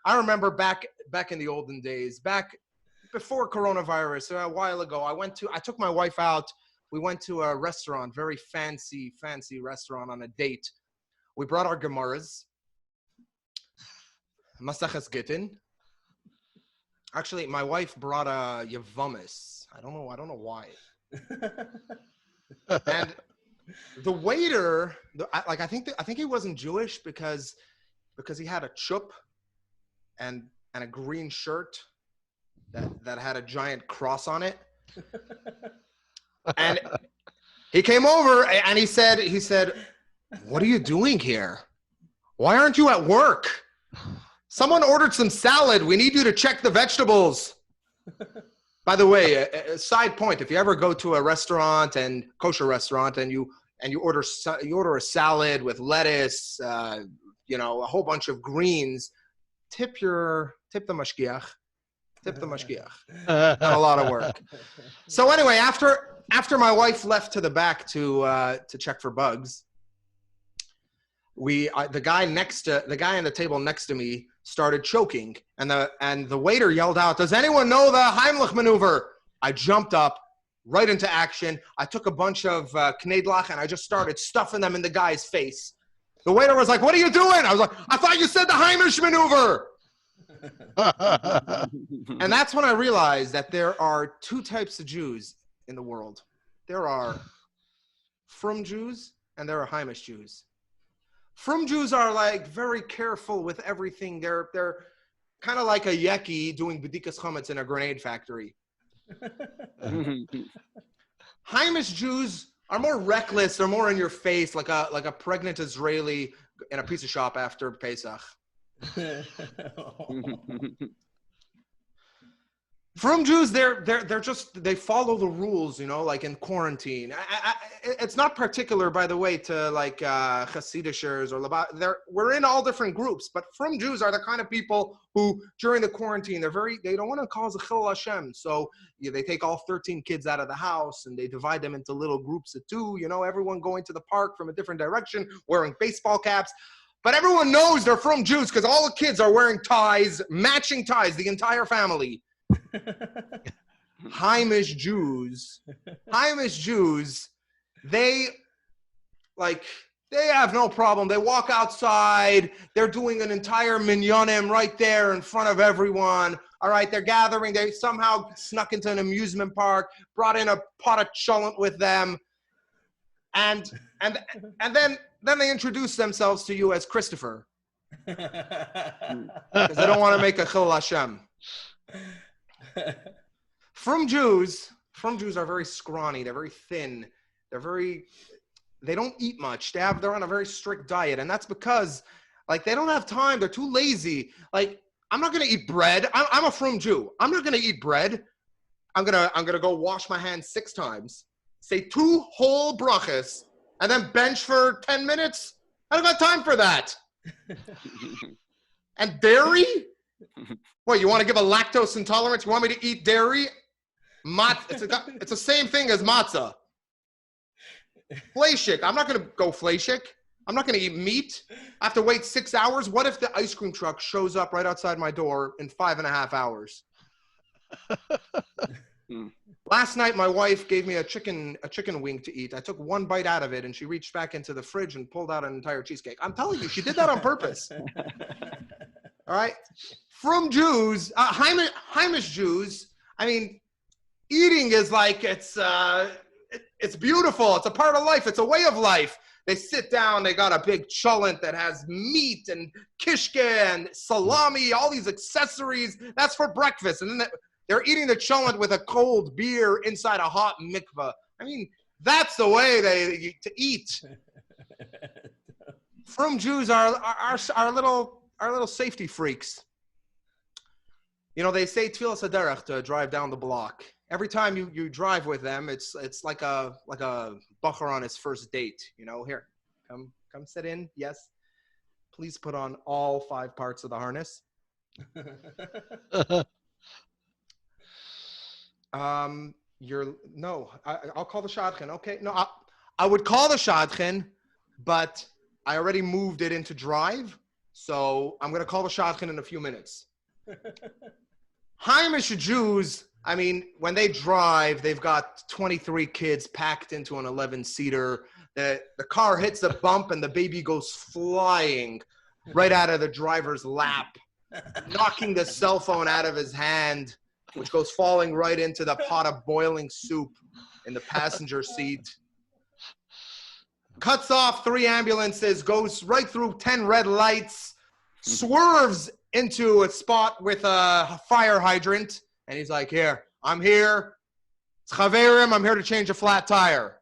I remember back in the olden days, back before coronavirus, a while ago, I took my wife out. We went to a restaurant, very fancy restaurant on a date. We brought our Gemaras, Maseches Gittin. Actually, my wife brought a Yavamis. I don't know why. And the waiter, I think he wasn't Jewish because he had a chup and a green shirt that had a giant cross on it. And he came over and he said, "What are you doing here? Why aren't you at work? Someone ordered some salad. We need you to check the vegetables." By the way, a side point: if you ever go to a restaurant and kosher restaurant and you order a salad with lettuce, a whole bunch of greens, tip the mashgiach. Tip the mashgiach. Not a lot of work. So anyway, after my wife left to the back to check for bugs, the guy on the table next to me started choking, and the waiter yelled out, "Does anyone know the Heimlich maneuver?" I jumped up right into action. I took a bunch of knedlach and I just started stuffing them in the guy's face. The waiter was like, "What are you doing?" I was like, "I thought you said the Heimishe maneuver." And that's when I realized that there are two types of Jews in the world. There are Frum Jews and there are Heimishe Jews. Frum Jews are like very careful with everything. They're kind of like a yeki doing bedikas chametz in a grenade factory. Heimishe Jews are more reckless. They're more in your face, like a pregnant Israeli in a pizza shop after Pesach. Frum Jews, they follow the rules, like in quarantine. It's not particular, by the way, to like Hasidishers or Labat. We're in all different groups, but Frum Jews are the kind of people who, during the quarantine, they don't want to cause a chil Hashem, so they take all 13 kids out of the house and they divide them into little groups of 2. Everyone going to the park from a different direction, wearing baseball caps. But everyone knows they're Frum Jews because all the kids are wearing ties, matching ties, the entire family. Heimishe Jews, they have no problem. They walk outside. They're doing an entire minyanim right there in front of everyone. All right, they're gathering. They somehow snuck into an amusement park, brought in a pot of cholent with them, and then they introduce themselves to you as Christopher because they don't want to make a chil Hashem. Frum Jews are very scrawny. They're very thin. They don't eat much. They're on a very strict diet, and that's because they don't have time. They're too lazy. I'm not gonna eat bread. I'm a Frum Jew. I'm not gonna eat bread. I'm gonna go wash my hands 6 times, say 2 whole brachas, and then bench for 10 minutes. I don't got time for that. And dairy? What, you want to give a lactose intolerance? You want me to eat dairy? It's the same thing as matzah. Fleishik. I'm not going to go fleishik. I'm not going to eat meat. I have to wait 6 hours. What if the ice cream truck shows up right outside my door in 5.5 hours? Last night, my wife gave me a chicken wing to eat. I took 1 bite out of it, and she reached back into the fridge and pulled out an entire cheesecake. I'm telling you, she did that on purpose. All right? Frum Jews, Heimishe Jews, eating is like, it's beautiful. It's a part of life. It's a way of life. They sit down. They got a big cholent that has meat and kishke and salami, all these accessories. That's for breakfast. And then they're eating the cholent with a cold beer inside a hot mikveh. That's the way to eat. Frum Jews are little safety freaks. They say tfilas haderech to drive down the block. Every time you drive with them, it's like a bacher on his first date. Here, come sit in. Yes, please put on all 5 parts of the harness. I'll call the shadchan. Okay, no, I would call the shadchan, but I already moved it into drive. So I'm going to call the shotgun in a few minutes. Heimishe Jews, I mean, when they drive, they've got 23 kids packed into an 11-seater. The car hits a bump and the baby goes flying right out of the driver's lap, knocking the cell phone out of his hand, which goes falling right into the pot of boiling soup in the passenger seat. Cuts off 3 ambulances, goes right through 10 red lights, swerves into a spot with a fire hydrant, and he's like, here, I'm here. It's Chaverim, I'm here to change a flat tire.